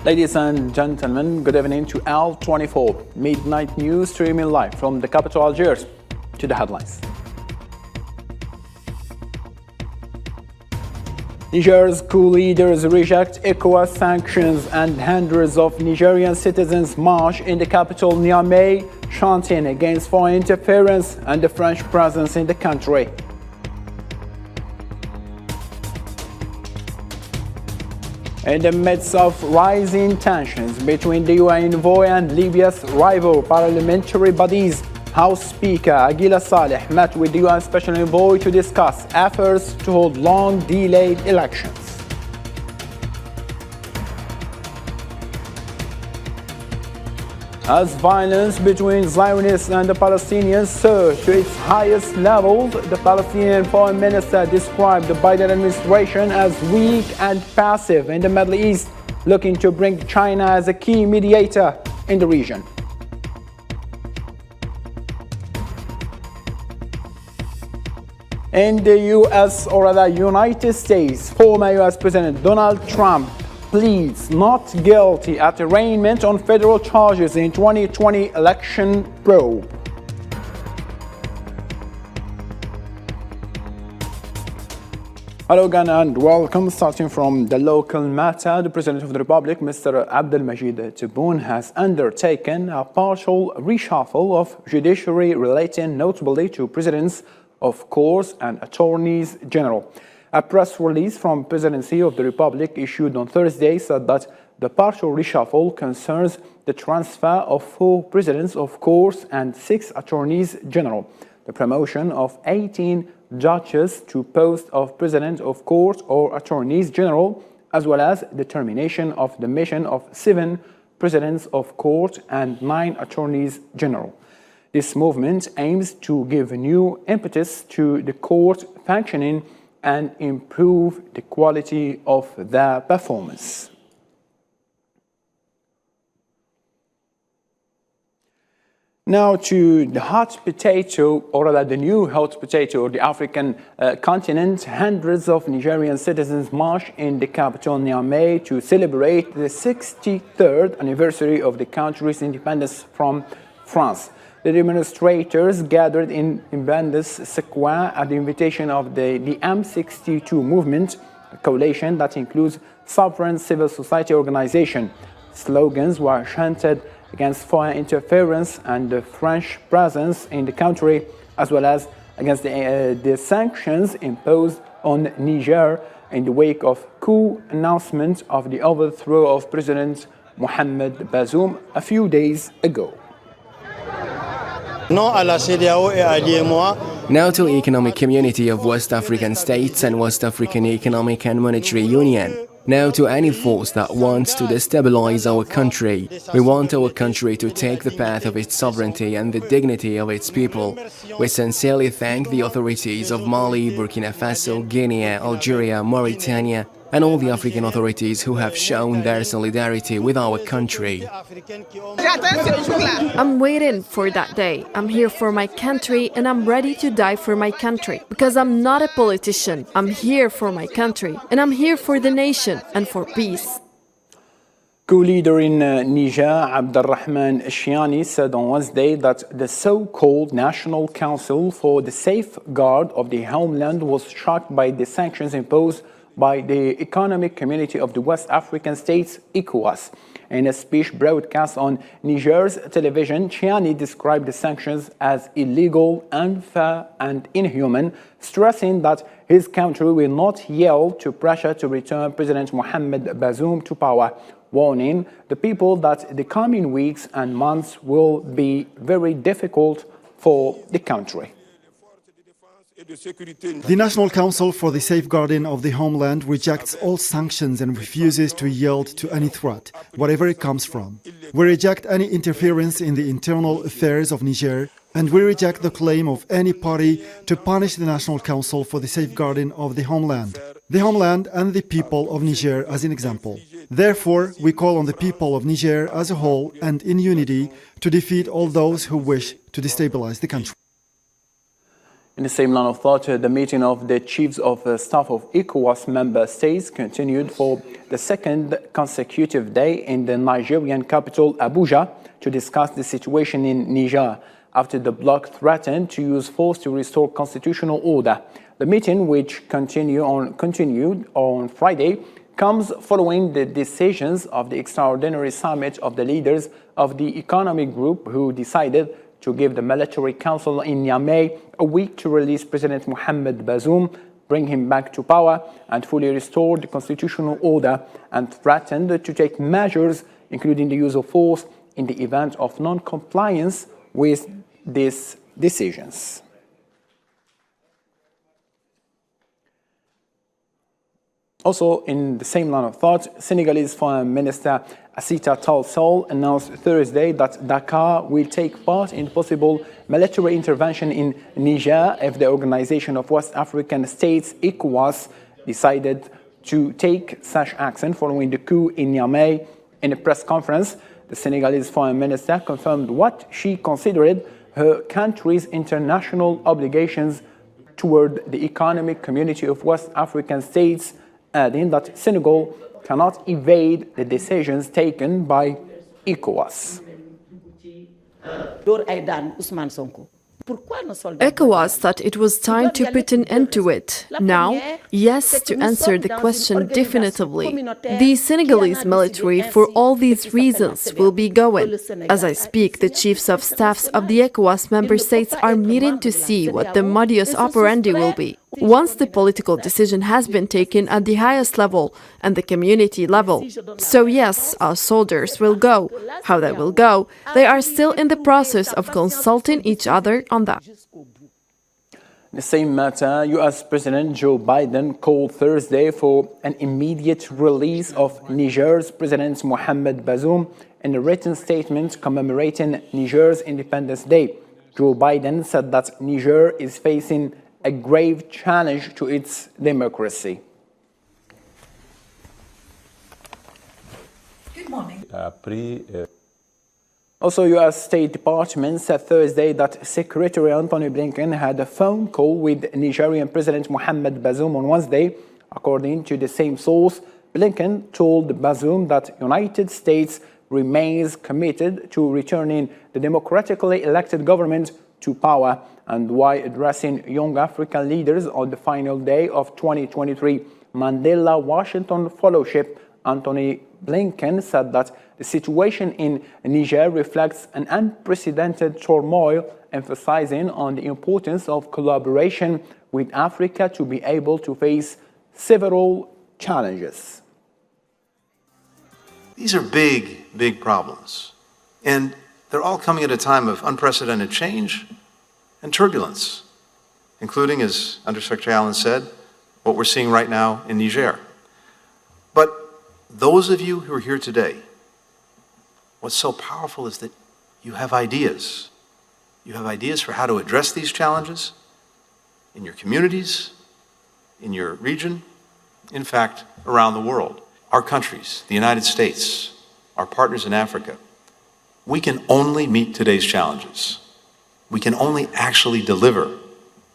Ladies and gentlemen, good evening to L24 Midnight News streaming live from the capital Algiers. To the headlines. Niger's coup leaders reject ECOWAS sanctions and hundreds of Nigerian citizens march in the capital Niamey, chanting against foreign interference and the French presence in the country. In the midst of rising tensions between the UN envoy and Libya's rival parliamentary bodies, House Speaker Aguila Saleh met with the UN Special Envoy to discuss efforts to hold long-delayed elections. As violence between Zionists and the Palestinians surged to its highest levels, the Palestinian Foreign Minister described the Biden administration as weak and passive in the Middle East, looking to bring China as a key mediator in the region. In the US, or rather United States, former US President Donald Trump pleads not guilty at arraignment on federal charges in 2020 election probe. Hello again and welcome. Starting from the local matter, the President of the Republic, Mr. Abdelmajid Tebboune, has undertaken a partial reshuffle of judiciary relating notably to presidents of courts and attorneys general. A press release from Presidency of the Republic issued on Thursday said that the partial reshuffle concerns the transfer of 4 presidents of courts and 6 attorneys general, the promotion of 18 judges to post of president of court or attorneys general, as well as the termination of the mission of 7 presidents of court and 9 attorneys general. This movement aims to give new impetus to the court functioning and improve the quality of their performance. Now to the hot potato, or rather the new hot potato of the African continent. Hundreds of Nigerian citizens marched in the capital Niamey to celebrate the 63rd anniversary of the country's independence from France. The demonstrators gathered in Bandes Sequoia at the invitation of the M62 movement, a coalition that includes sovereign civil society organizations. Slogans were chanted against foreign interference and the French presence in the country, as well as against the sanctions imposed on Niger in the wake of coup announcement of the overthrow of President Mohamed Bazoum a few days ago. Now to Economic Community of West African States and West African Economic and Monetary Union. Now to any force that wants to destabilize our country. We want our country to take the path of its sovereignty and the dignity of its people. We sincerely thank the authorities of Mali, Burkina Faso, Guinea, Algeria, Mauritania, and all the African authorities who have shown their solidarity with our country. I'm waiting for that day. I'm here for my country and I'm ready to die for my country. Because I'm not a politician. I'm here for my country and I'm here for the nation and for peace. Coup leader in Niger, Abdelrahman Chiani, said on Wednesday that the so-called National Council for the Safeguard of the Homeland was shocked by the sanctions imposed by the Economic Community of the West African States, ECOWAS. In a speech broadcast on Niger's television, Chiani described the sanctions as illegal, unfair, and inhuman, stressing that his country will not yield to pressure to return President Mohamed Bazoum to power, warning the people that the coming weeks and months will be very difficult for the country. The National Council for the Safeguarding of the Homeland rejects all sanctions and refuses to yield to any threat, whatever it comes from. We reject any interference in the internal affairs of Niger, and we reject the claim of any party to punish the National Council for the Safeguarding of the Homeland and the people of Niger as an example. Therefore, we call on the people of Niger as a whole and in unity to defeat all those who wish to destabilize the country. In the same line of thought, the meeting of the chiefs of staff of ECOWAS member states continued for the second consecutive day in the Nigerian capital, Abuja, to discuss the situation in Niger after the bloc threatened to use force to restore constitutional order. The meeting, which continued on Friday, comes following the decisions of the extraordinary summit of the leaders of the economic group who decided to give the military council in Niamey a week to release President Mohamed Bazoum, bring him back to power, and fully restore the constitutional order, and threatened to take measures, including the use of force, in the event of non-compliance with these decisions. Also, in the same line of thought, Senegalese Foreign Minister Assita Tall Sall announced Thursday that Dakar will take part in possible military intervention in Niger if the Organization of West African States, ECOWAS, decided to take such action following the coup in Niamey. In a press conference, the Senegalese Foreign Minister confirmed what she considered her country's international obligations toward the Economic Community of West African States, adding that Senegal cannot evade the decisions taken by ECOWAS. ECOWAS thought it was time to put an end to it. Now, yes, to answer the question definitively. The Senegalese military, for all these reasons, will be going. As I speak, the chiefs of staffs of the ECOWAS member states are meeting to see what the modus operandi will be. Once the political decision has been taken at the highest level and the community level. So yes, our soldiers will go. How they will go, they are still in the process of consulting each other on that. In the same matter, U.S. President Joe Biden called Thursday for an immediate release of Niger's President Mohamed Bazoum in a written statement commemorating Niger's Independence Day. Joe Biden said that Niger is facing a grave challenge to its democracy. Good morning. Also, U.S. State Department said Thursday that Secretary Antony Blinken had a phone call with Nigerian President Mohamed Bazoum on Wednesday. According to the same source, Blinken told Bazoum that United States remains committed to returning the democratically elected government to power, and while addressing young African leaders on the final day of 2023 Mandela Washington Fellowship, Antony Blinken said that the situation in Niger reflects an unprecedented turmoil, emphasizing on the importance of collaboration with Africa to be able to face several challenges. These are big, big problems, and they're all coming at a time of unprecedented change and turbulence, including, as Undersecretary Allen said, what we're seeing right now in Niger. But those of you who are here today, what's so powerful is that you have ideas. You have ideas for how to address these challenges in your communities, in your region, in fact, around the world. Our countries, the United States, our partners in Africa, we can only meet today's challenges. We can only actually deliver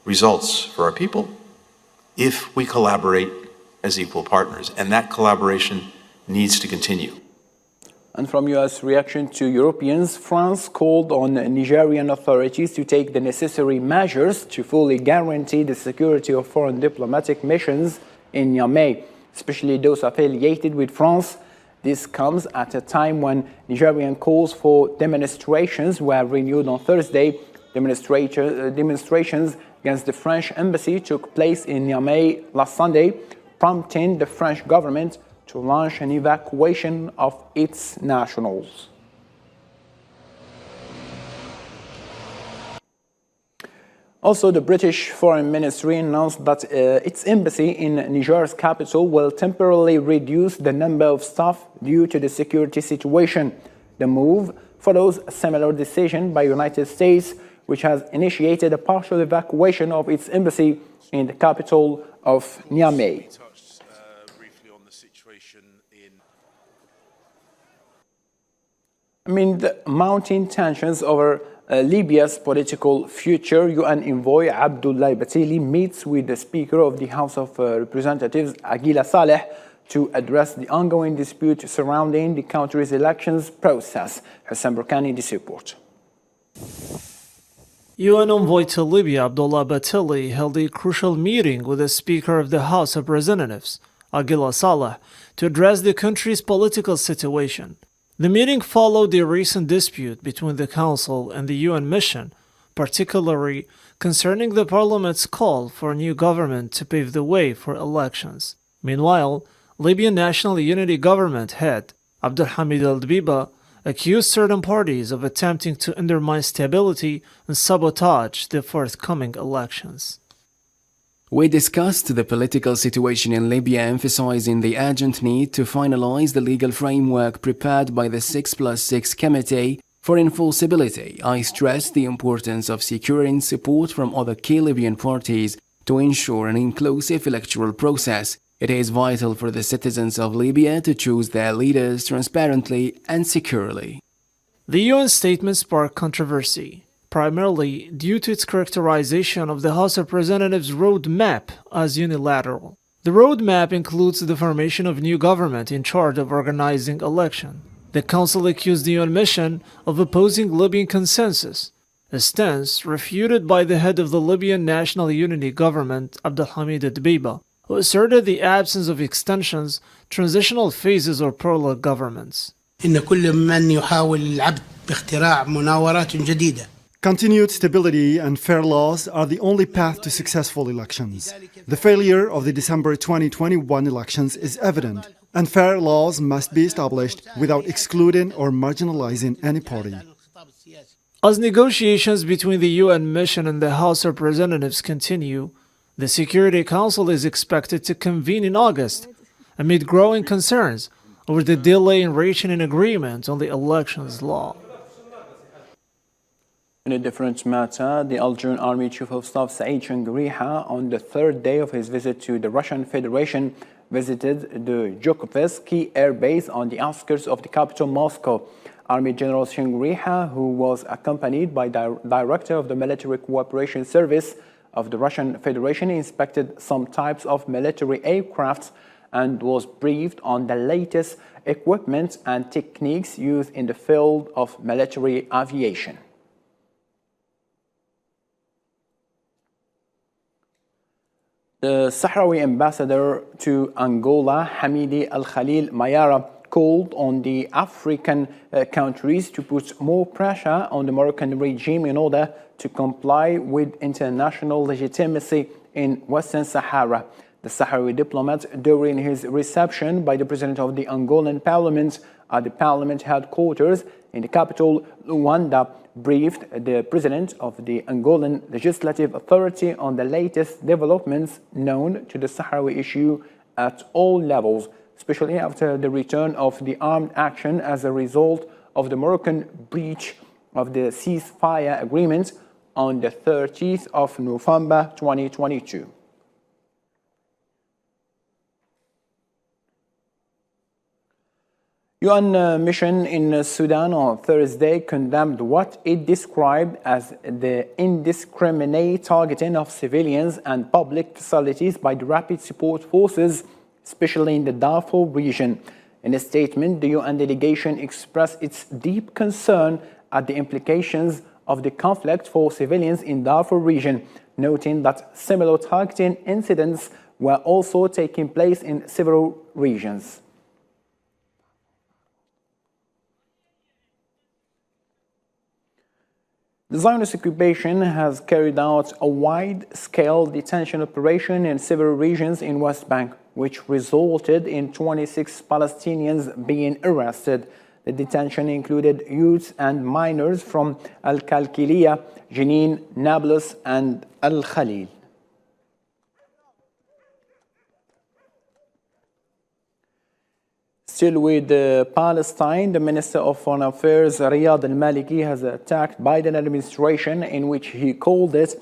results for our people if we collaborate as equal partners, and that collaboration needs to continue. And from U.S. reaction to Europeans, France called on Nigerian authorities to take the necessary measures to fully guarantee the security of foreign diplomatic missions in Niamey, especially those affiliated with France. This comes at a time when Nigerian calls for demonstrations were renewed on Thursday. Demonstrations against the French embassy took place in Niamey last Sunday, prompting the French government to launch an evacuation of its nationals. Also, the British Foreign Ministry announced that its embassy in Niger's capital will temporarily reduce the number of staff due to the security situation. The move follows a similar decision by the United States, which has initiated a partial evacuation of its embassy in the capital of Niamey. Amid mounting tensions over Libya's political future, UN envoy Abdullah Batili meets with the Speaker of the House of Representatives, Aguila Saleh, to address the ongoing dispute surrounding the country's elections process. Hassan Burkani, this report. UN envoy to Libya, Abdullah Batili, held a crucial meeting with the Speaker of the House of Representatives, Aguila Saleh, to address the country's political situation. The meeting followed the recent dispute between the Council and the UN mission, particularly concerning the Parliament's call for a new government to pave the way for elections. Meanwhile, Libyan National Unity Government head Abdulhamid al-Dbiba accused certain parties of attempting to undermine stability and sabotage the forthcoming elections. We discussed the political situation in Libya, emphasizing the urgent need to finalize the legal framework prepared by the 6+6 Committee for Enforceability. I stressed the importance of securing support from other key Libyan parties to ensure an inclusive electoral process. It is vital for the citizens of Libya to choose their leaders transparently and securely. The UN statement sparked controversy, primarily due to its characterization of the House of Representatives' roadmap as unilateral. The roadmap includes the formation of a new government in charge of organizing election. The Council accused the UN mission of opposing Libyan consensus, a stance refuted by the head of the Libyan National Unity Government, Abdulhamid al-Dbiba, who asserted the absence of extensions, transitional phases, or parallel governments. إن كل من يحاول العبث باختراع مناورات جديدة. Continued stability and fair laws are the only path to successful elections. The failure of the December 2021 elections is evident, and fair laws must be established without excluding or marginalizing any party. As negotiations between the UN mission and the House of Representatives continue, the Security Council is expected to convene in August, amid growing concerns over the delay in reaching an agreement on the elections law. In a different matter, the Algerian Army Chief of Staff Said Changriha, on the third day of his visit to the Russian Federation, visited the Zhukovsky Air Base on the outskirts of the capital Moscow. Army General Changriha, who was accompanied by the Director of the Military Cooperation Service of the Russian Federation, inspected some types of military aircraft and was briefed on the latest equipment and techniques used in the field of military aviation. The Sahrawi ambassador to Angola, Hamidi Al-Khalil Mayara, called on the African countries to put more pressure on the Moroccan regime in order to comply with international legitimacy in Western Sahara. The Sahrawi diplomat, during his reception by the President of the Angolan Parliament at the Parliament headquarters in the capital, Luanda, briefed the President of the Angolan Legislative Authority on the latest developments known to the Sahrawi issue at all levels, especially after the return of the armed action as a result of the Moroccan breach of the ceasefire agreement on the 30th of November 2022. UN mission in Sudan on Thursday condemned what it described as the indiscriminate targeting of civilians and public facilities by the Rapid Support Forces, especially in the Darfur region. In a statement, the UN delegation expressed its deep concern at the implications of the conflict for civilians in Darfur region, noting that similar targeting incidents were also taking place in several regions. The Zionist occupation has carried out a wide-scale detention operation in several regions in West Bank, which resulted in 26 Palestinians being arrested. The detention included youths and minors from Al-Kalkiliya, Jenin, Nablus, and Al-Khalil. Still with Palestine, the Minister of Foreign Affairs, Riyad al-Maliki, has attacked Biden administration in which he called it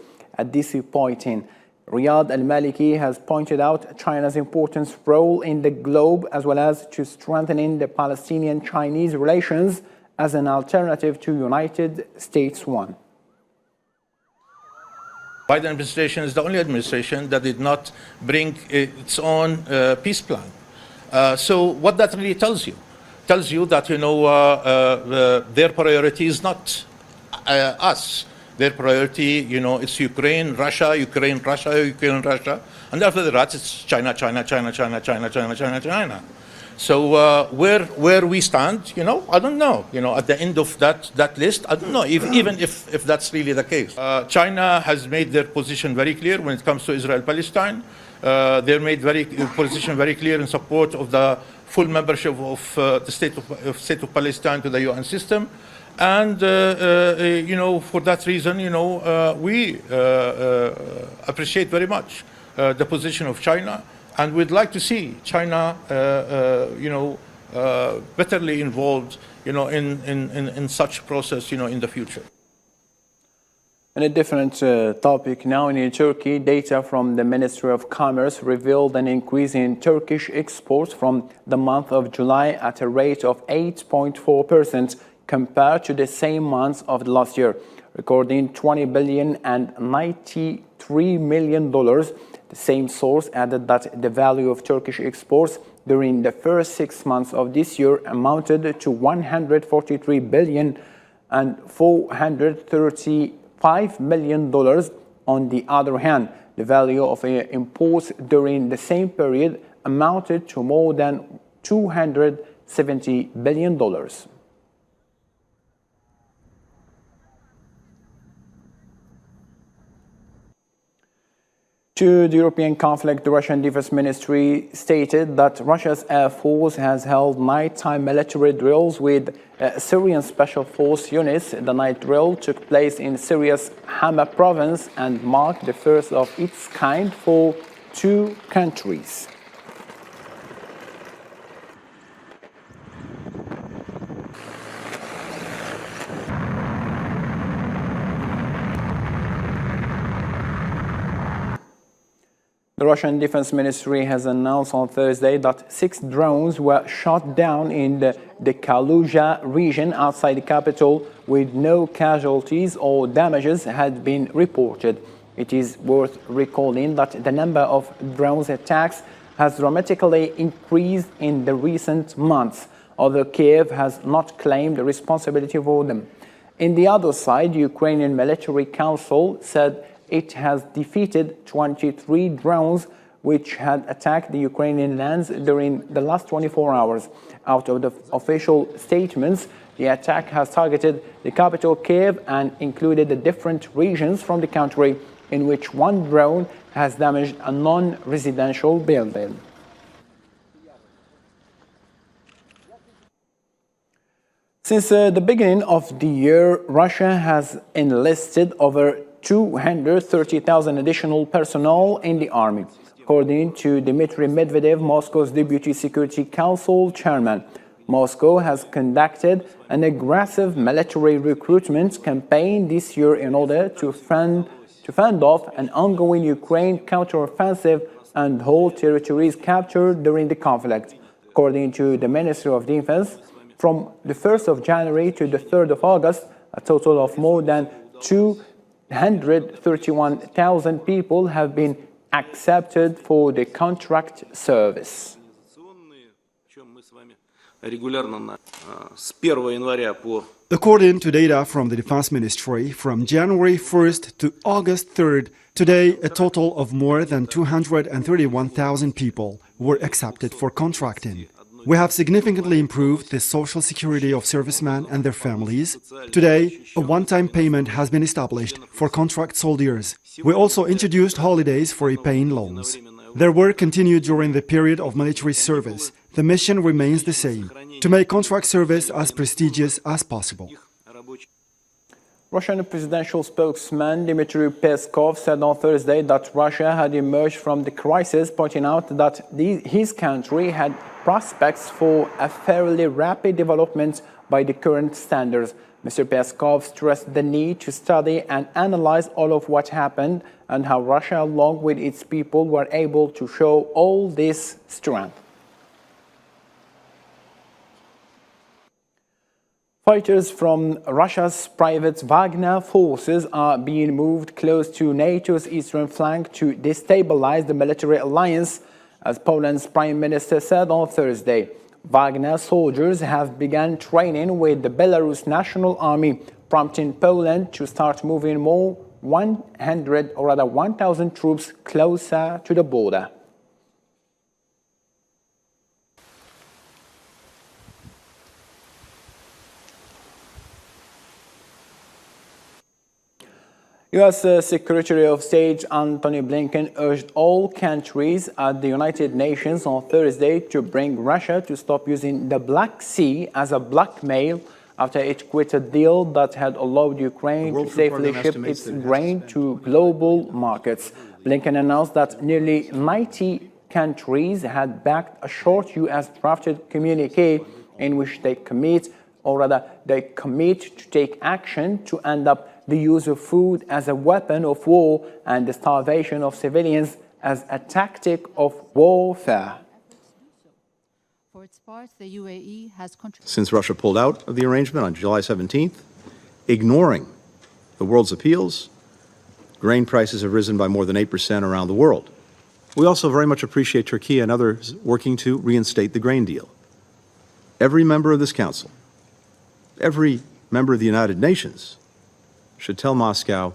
disappointing. Riyad al-Maliki has pointed out China's important role in the globe as well as to strengthening the Palestinian-Chinese relations as an alternative to United States one. Biden administration is the only administration that did not bring its own peace plan. So what that really tells you that, you know, their priority is not us. Their priority, you know, it's Ukraine, Russia, Ukraine, Russia, Ukraine, Russia. And after that, it's China, China, China, China, China, China, China, China. So where we stand, you know, I don't know. You know, at the end of that list, I don't know even if that's really the case. China has made their position very clear when it comes to Israel-Palestine. They made position very clear in support of the full membership of the state of Palestine to the UN system. And, you know, for that reason, you know, we appreciate very much the position of China. And we'd like to see China, you know, betterly involved, you know, in such process, you know, in the future. On a different topic now, in Turkey, data from the Ministry of Commerce revealed an increase in Turkish exports from the month of July at a rate of 8.4% compared to the same months of the last year, recording $20 billion and $93 million. The same source added that the value of Turkish exports during the first 6 months of this year amounted to $143 billion and $435 million. On the other hand, the value of imports during the same period amounted to more than $270 billion. To the European conflict, the Russian Defense Ministry stated that Russia's Air Force has held nighttime military drills with Syrian Special Force units. The night drill took place in Syria's Hama province and marked the first of its kind for two countries. The Russian Defense Ministry has announced on Thursday that 6 drones were shot down in the Kaluga region outside the capital, with no casualties or damages had been reported. It is worth recalling that the number of drones attacks has dramatically increased in the recent months, although Kiev has not claimed responsibility for them. On the other side, the Ukrainian Military Council said it has defeated 23 drones which had attacked the Ukrainian lands during the last 24 hours. Out of the official statements, the attack has targeted the capital Kiev and included the different regions from the country, in which one drone has damaged a non-residential building. Since the beginning of the year, Russia has enlisted over 230,000 additional personnel in the army. According to Dmitry Medvedev, Moscow's Deputy Security Council chairman, Moscow has conducted an aggressive military recruitment campaign this year in order to fend off an ongoing Ukraine counteroffensive and hold territories captured during the conflict. According to the Ministry of Defense, from the 1st of January to the 3rd of August, a total of more than 231,000 people have been accepted for the contract service. According to data from the Defense Ministry, from January 1st to August 3rd, today a total of more than 231,000 people were accepted for contracting. We have significantly improved the social security of servicemen and their families. Today, a one-time payment has been established for contract soldiers. We also introduced holidays for repaying loans. Their work continued during the period of military service. The mission remains the same, to make contract service as prestigious as possible. Russian presidential spokesman Dmitry Peskov said on Thursday that Russia had emerged from the crisis, pointing out that his country had prospects for a fairly rapid development by the current standards. Mr. Peskov stressed the need to study and analyze all of what happened and how Russia, along with its people, were able to show all this strength. Fighters from Russia's private Wagner forces are being moved close to NATO's eastern flank to destabilize the military alliance, as Poland's Prime Minister said on Thursday. Wagner soldiers have begun training with the Belarus National Army, prompting Poland to start moving more 1,000 troops closer to the border. U.S. Secretary of State Antony Blinken urged all countries at the United Nations on Thursday to bring Russia to stop using the Black Sea as a blackmail after it quit a deal that had allowed Ukraine to safely ship its grain to global markets. Blinken announced that nearly 90 countries had backed a short U.S. drafted communique in which they commit to take action to end up the use of food as a weapon of war and the starvation of civilians as a tactic of warfare. For its part, the UAE has Since Russia pulled out of the arrangement on July 17th, ignoring the world's appeals, grain prices have risen by more than 8% around the world. We also very much appreciate Turkey and others working to reinstate the grain deal. Every member of this council, every member of the United Nations should tell Moscow,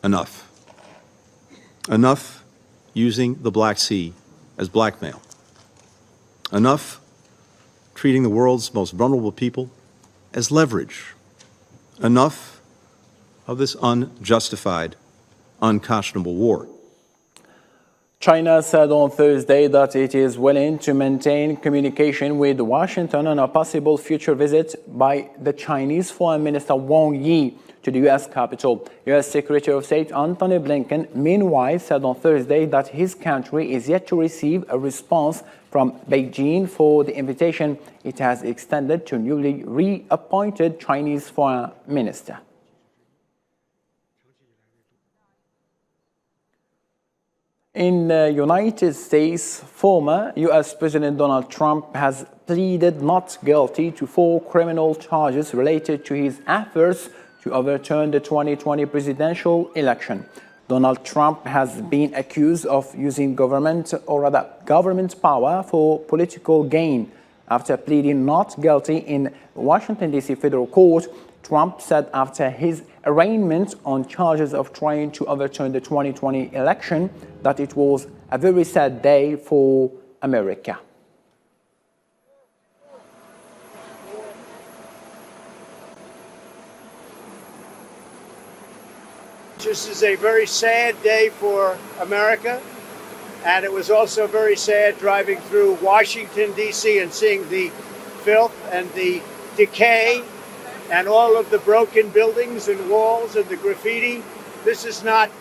enough. Enough using the Black Sea as blackmail. Enough treating the world's most vulnerable people as leverage. Enough of this unjustified, unconscionable war. China said on Thursday that it is willing to maintain communication with Washington on a possible future visit by the Chinese Foreign Minister Wang Yi to the U.S. Capitol. U.S. Secretary of State Antony Blinken, meanwhile, said on Thursday that his country is yet to receive a response from Beijing for the invitation it has extended to newly reappointed Chinese Foreign Minister. In the United States, former U.S. President Donald Trump has pleaded not guilty to 4 criminal charges related to his efforts to overturn the 2020 presidential election. Donald Trump has been accused of using government power for political gain. After pleading not guilty in Washington, D.C. federal court, Trump said after his arraignment on charges of trying to overturn the 2020 election that it was a very sad day for America. This is a very sad day for America, and it was also very sad driving through Washington, D.C. and seeing the filth and the decay and all of the broken buildings and walls and the graffiti. This is not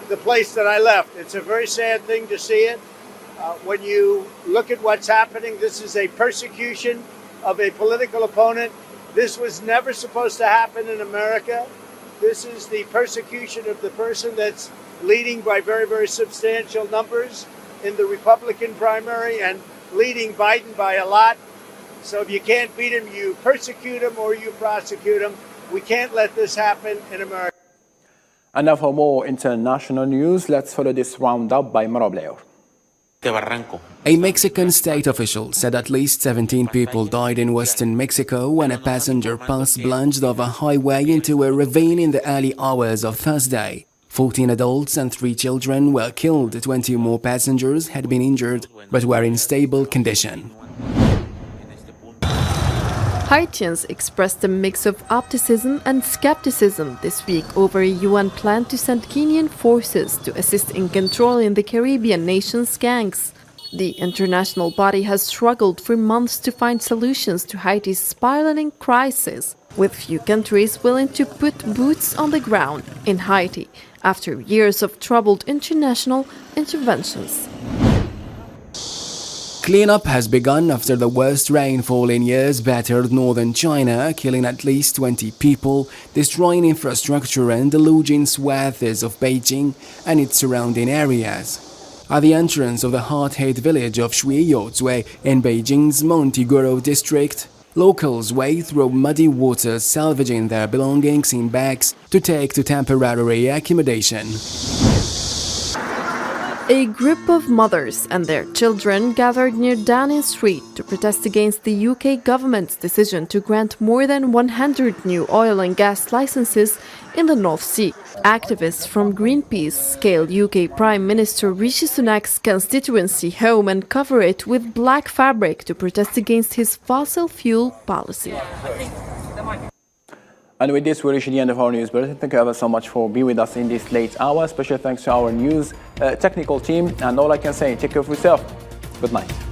the place that I left. It's a very sad thing to see it. When you look at what's happening, this is a persecution of a political opponent. This was never supposed to happen in America. This is the persecution of the person that's leading by very, very substantial numbers in the Republican primary and leading Biden by a lot. So if you can't beat him, you persecute him or you prosecute him. We can't let this happen in America. And now for more international news, let's follow this roundup by Marobleor. A Mexican state official said at least 17 people died in western Mexico when a passenger bus plunged off a highway into a ravine in the early hours of Thursday. 14 adults and 3 children were killed. 20 more passengers had been injured but were in stable condition. Haitians expressed a mix of optimism and skepticism this week over a UN plan to send Kenyan forces to assist in controlling the Caribbean nation's gangs. The international body has struggled for months to find solutions to Haiti's spiraling crisis, with few countries willing to put boots on the ground in Haiti after years of troubled international interventions. Cleanup has begun after the worst rainfall in years battered northern China, killing at least 20 people, destroying infrastructure and deluging swathes of Beijing and its surrounding areas. At the entrance of the hard-hit village of Shuiyozui in Beijing's Montiguro district, Locals wade through muddy waters, salvaging their belongings in bags to take to temporary accommodation. A group of mothers and their children gathered near Downing Street to protest against the UK government's decision to grant more than 100 new oil and gas licenses in the North Sea. Activists from Greenpeace scaled UK Prime Minister Rishi Sunak's constituency home and cover it with black fabric to protest against his fossil fuel policy. And with this, we reach the end of our news bulletin. Thank you ever so much for being with us in this late hour. Special thanks to our news technical team. And all I can say, take care of yourself. Good night.